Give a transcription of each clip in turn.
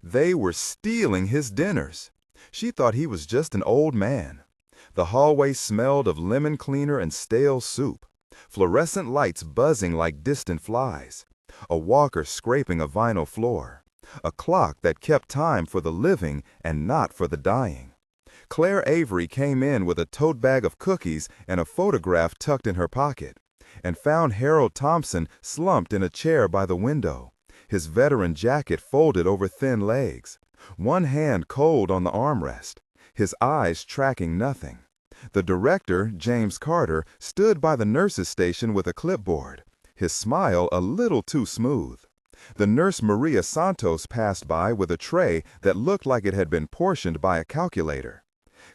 They were stealing his dinners. She thought he was just an old man. The hallway smelled of lemon cleaner and stale soup, fluorescent lights buzzing like distant flies, a walker scraping a vinyl floor, a clock that kept time for the living and not for the dying. Claire Avery came in with a tote bag of cookies and a photograph tucked in her pocket, and found Harold Thompson slumped in a chair by the window, his veteran jacket folded over thin legs, one hand cold on the armrest, his eyes tracking nothing. The director, James Carter, stood by the nurse's station with a clipboard, his smile a little too smooth. The nurse Maria Santos passed by with a tray that looked like it had been portioned by a calculator.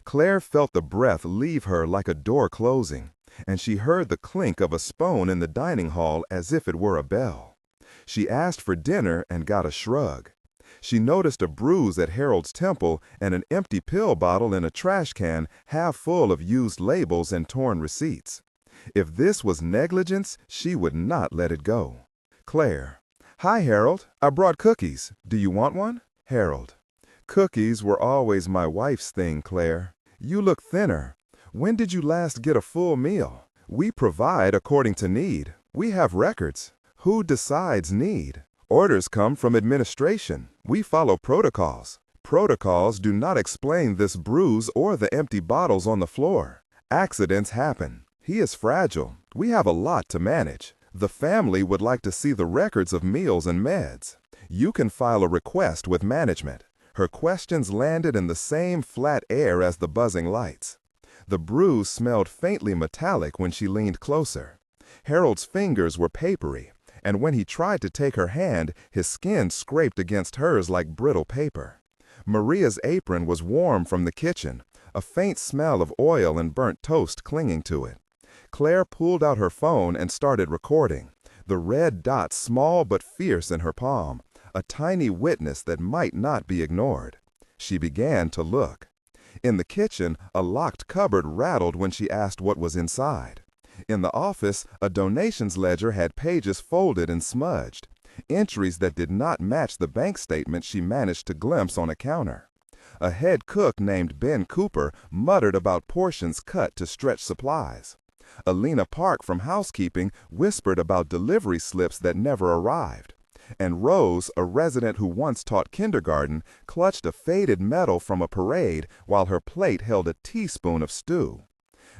Claire felt the breath leave her like a door closing, and she heard the clink of a spoon in the dining hall as if it were a bell. She asked for dinner and got a shrug. She noticed a bruise at Harold's temple and an empty pill bottle in a trash can half full of used labels and torn receipts. If this was negligence, she would not let it go. Claire: "Hi, Harold. I brought cookies. Do you want one?" Harold: "Cookies were always my wife's thing, Claire. You look thinner. When did you last get a full meal? We provide according to need. We have records. Who decides need? Orders come from administration. We follow protocols. Protocols do not explain this bruise or the empty bottles on the floor. Accidents happen. He is fragile. We have a lot to manage. The family would like to see the records of meals and meds. You can file a request with management." Her questions landed in the same flat air as the buzzing lights. The bruise smelled faintly metallic when she leaned closer. Harold's fingers were papery, and when he tried to take her hand, his skin scraped against hers like brittle paper. Maria's apron was warm from the kitchen, a faint smell of oil and burnt toast clinging to it. Claire pulled out her phone and started recording, the red dot small but fierce in her palm, a tiny witness that might not be ignored. She began to look. In the kitchen, a locked cupboard rattled when she asked what was inside. In the office, a donations ledger had pages folded and smudged, entries that did not match the bank statement she managed to glimpse on a counter. A head cook named Ben Cooper muttered about portions cut to stretch supplies. Alina Park from housekeeping whispered about delivery slips that never arrived. And Rose, a resident who once taught kindergarten, clutched a faded medal from a parade while her plate held a teaspoon of stew.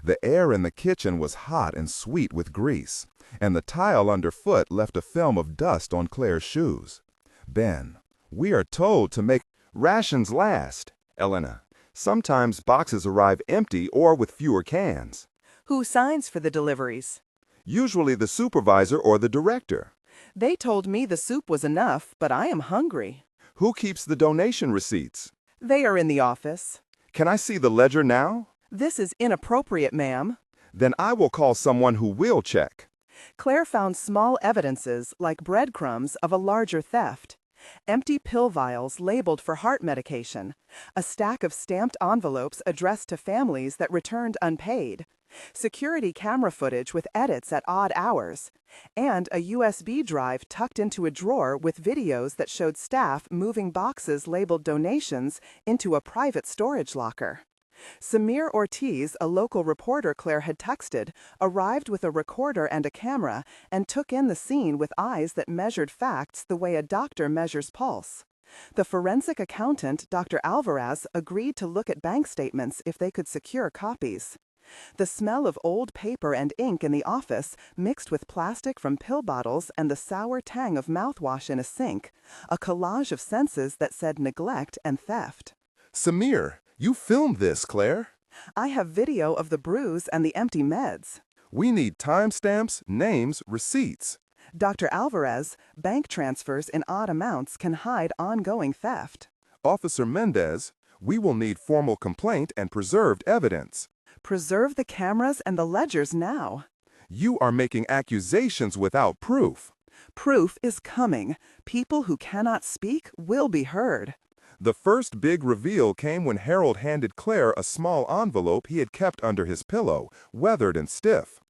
The air in the kitchen was hot and sweet with grease, and the tile underfoot left a film of dust on Claire's shoes. Ben: "We are told to make rations last." Elena: "Sometimes boxes arrive empty or with fewer cans." Who signs for the deliveries? "Usually the supervisor or the director." They told me the soup was enough, but I am hungry. "Who keeps the donation receipts?" They are in the office. "Can I see the ledger now?" This is inappropriate, ma'am. "Then I will call someone who will check." Claire found small evidences, like breadcrumbs, of a larger theft. Empty pill vials labeled for heart medication, a stack of stamped envelopes addressed to families that returned unpaid, security camera footage with edits at odd hours, and a USB drive tucked into a drawer with videos that showed staff moving boxes labeled donations into a private storage locker. Samir Ortiz, a local reporter Claire had texted, arrived with a recorder and a camera and took in the scene with eyes that measured facts the way a doctor measures pulse. The forensic accountant, Dr. Alvarez, agreed to look at bank statements if they could secure copies. The smell of old paper and ink in the office, mixed with plastic from pill bottles and the sour tang of mouthwash in a sink, a collage of senses that said neglect and theft. "Samir, you filmed this, Claire." I have video of the bruise and the empty meds. "We need timestamps, names, receipts." Dr. Alvarez, bank transfers in odd amounts can hide ongoing theft. "Officer Mendez, we will need formal complaint and preserved evidence." Preserve the cameras and the ledgers now. "You are making accusations without proof." Proof is coming. People who cannot speak will be heard. The first big reveal came when Harold handed Claire a small envelope he had kept under his pillow, weathered and stiff.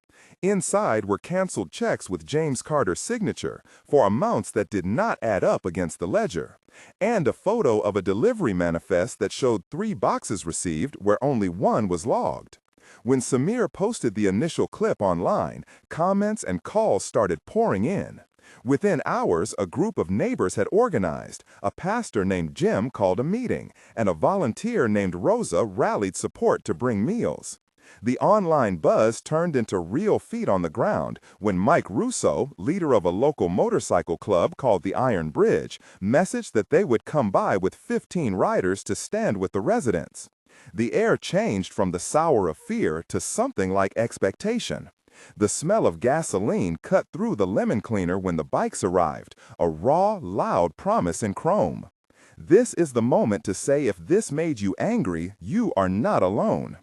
Inside were canceled checks with James Carter's signature for amounts that did not add up against the ledger, and a photo of a delivery manifest that showed 3 boxes received where only 1 was logged. When Samir posted the initial clip online, comments and calls started pouring in. Within hours, a group of neighbors had organized, a pastor named Jim called a meeting, and a volunteer named Rosa rallied support to bring meals. The online buzz turned into real feet on the ground when Mike Russo, leader of a local motorcycle club called the Iron Bridge, messaged that they would come by with 15 riders to stand with the residents. The air changed from the sour of fear to something like expectation. The smell of gasoline cut through the lemon cleaner when the bikes arrived, a raw, loud promise in chrome. This is the moment to say if this made you angry, you are not alone.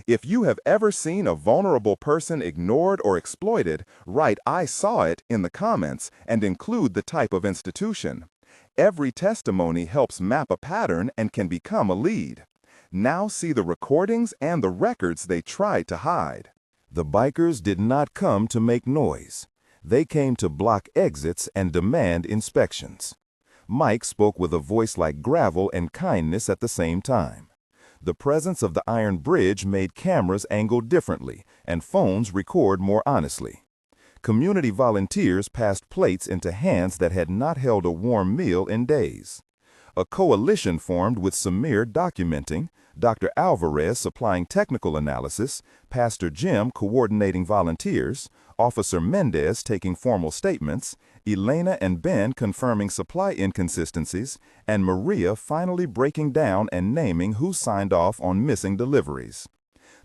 If you have ever seen a vulnerable person ignored or exploited, write "I saw it" in the comments and include the type of institution. Every testimony helps map a pattern and can become a lead. Now see the recordings and the records they tried to hide. The bikers did not come to make noise. They came to block exits and demand inspections. Mike spoke with a voice like gravel and kindness at the same time. The presence of the Iron Bridge made cameras angle differently and phones record more honestly. Community volunteers passed plates into hands that had not held a warm meal in days. A coalition formed with Samir documenting, Dr. Alvarez supplying technical analysis, Pastor Jim coordinating volunteers, Officer Mendez taking formal statements, Elena and Ben confirming supply inconsistencies, and Maria finally breaking down and naming who signed off on missing deliveries.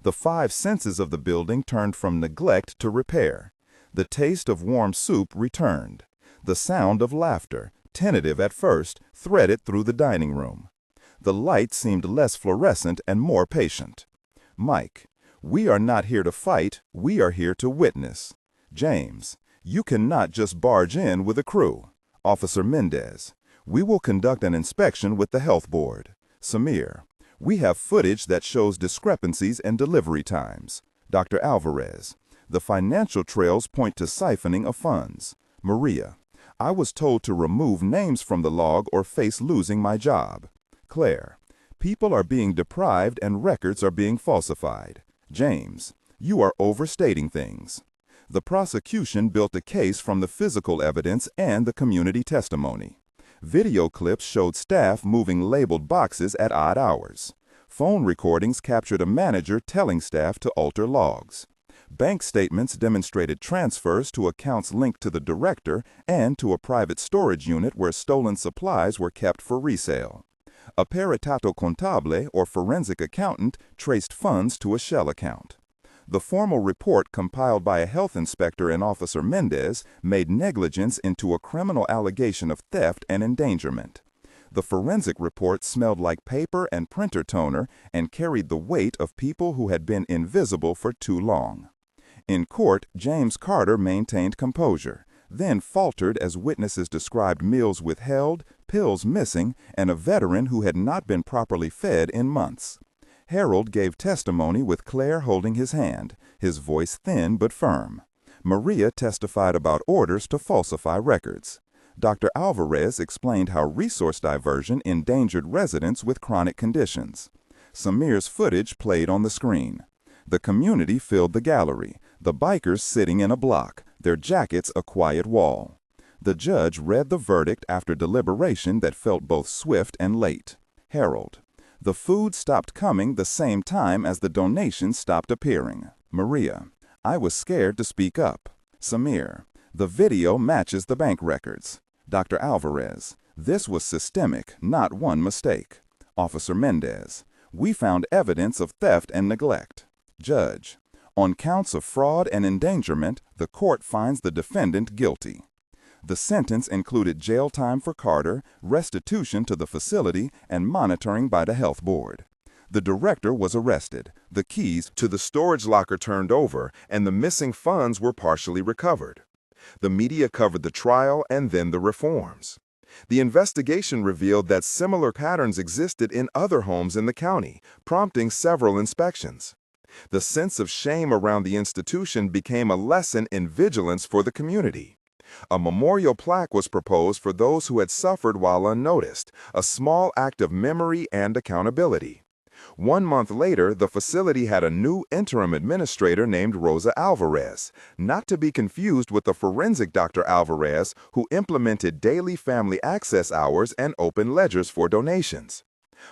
The 5 senses of the building turned from neglect to repair. The taste of warm soup returned. The sound of laughter, tentative at first, threaded through the dining room. The light seemed less fluorescent and more patient. Mike, we are not here to fight, we are here to witness. James, you cannot just barge in with a crew. Officer Mendez, we will conduct an inspection with the health board. Samir, we have footage that shows discrepancies in delivery times. Dr. Alvarez, the financial trails point to siphoning of funds. Maria, I was told to remove names from the log or face losing my job. Claire, people are being deprived and records are being falsified. James, you are overstating things. The prosecution built a case from the physical evidence and the community testimony. Video clips showed staff moving labeled boxes at odd hours. Phone recordings captured a manager telling staff to alter logs. Bank statements demonstrated transfers to accounts linked to the director and to a private storage unit where stolen supplies were kept for resale. A peritato contable, or forensic accountant, traced funds to a shell account. The formal report compiled by a health inspector and Officer Mendez made negligence into a criminal allegation of theft and endangerment. The forensic report smelled like paper and printer toner and carried the weight of people who had been invisible for too long. In court, James Carter maintained composure, then faltered as witnesses described meals withheld, pills missing, and a veteran who had not been properly fed in months. Harold gave testimony with Claire holding his hand, his voice thin but firm. Maria testified about orders to falsify records. Dr. Alvarez explained how resource diversion endangered residents with chronic conditions. Samir's footage played on the screen. The community filled the gallery, the bikers sitting in a block, their jackets a quiet wall. The judge read the verdict after deliberation that felt both swift and late. Harold, the food stopped coming the same time as the donations stopped appearing. Maria, I was scared to speak up. Samir, the video matches the bank records. Dr. Alvarez, this was systemic, not one mistake. Officer Mendez, we found evidence of theft and neglect. Judge, on counts of fraud and endangerment, the court finds the defendant guilty. The sentence included jail time for Carter, restitution to the facility, and monitoring by the health board. The director was arrested, the keys to the storage locker turned over, and the missing funds were partially recovered. The media covered the trial and then the reforms. The investigation revealed that similar patterns existed in other homes in the county, prompting several inspections. The sense of shame around the institution became a lesson in vigilance for the community. A memorial plaque was proposed for those who had suffered while unnoticed, a small act of memory and accountability. 1 month later, the facility had a new interim administrator named Rosa Alvarez, not to be confused with the forensic Dr. Alvarez, who implemented daily family access hours and open ledgers for donations.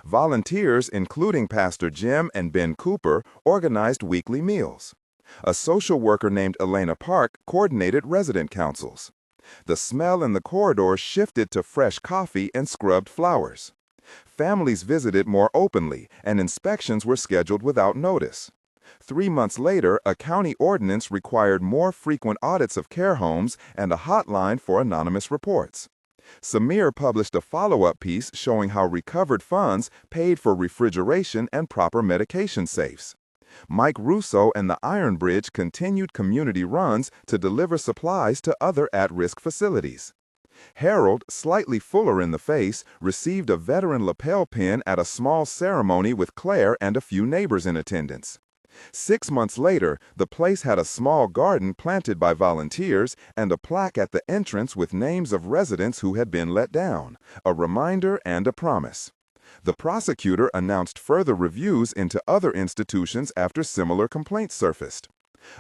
Volunteers, including Pastor Jim and Ben Cooper, organized weekly meals. A social worker named Elena Park coordinated resident councils. The smell in the corridors shifted to fresh coffee and scrubbed flowers. Families visited more openly, and inspections were scheduled without notice. 3 months later, a county ordinance required more frequent audits of care homes and a hotline for anonymous reports. Samir published a follow-up piece showing how recovered funds paid for refrigeration and proper medication safes. Mike Russo and the Iron Bridge continued community runs to deliver supplies to other at-risk facilities. Harold, slightly fuller in the face, received a veteran lapel pin at a small ceremony with Claire and a few neighbors in attendance. 6 months later, the place had a small garden planted by volunteers and a plaque at the entrance with names of residents who had been let down, a reminder and a promise. The prosecutor announced further reviews into other institutions after similar complaints surfaced.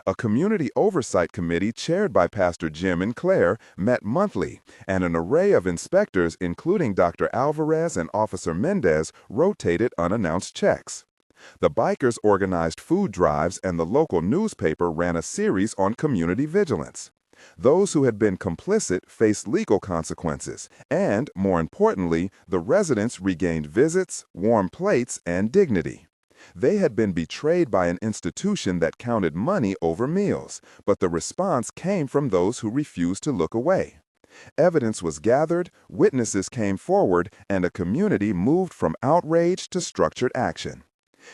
A community oversight committee chaired by Pastor Jim and Claire met monthly, and an array of inspectors, including Dr. Alvarez and Officer Mendez, rotated unannounced checks. The bikers organized food drives, and the local newspaper ran a series on community vigilance. Those who had been complicit faced legal consequences, and, more importantly, the residents regained visits, warm plates, and dignity. They had been betrayed by an institution that counted money over meals, but the response came from those who refused to look away. Evidence was gathered, witnesses came forward, and a community moved from outrage to structured action.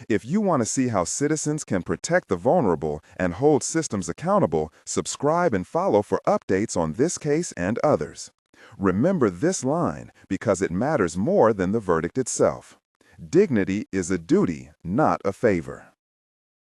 If you want to see how citizens can protect the vulnerable and hold systems accountable, subscribe and follow for updates on this case and others. Remember this line because it matters more than the verdict itself. Dignity is a duty, not a favor.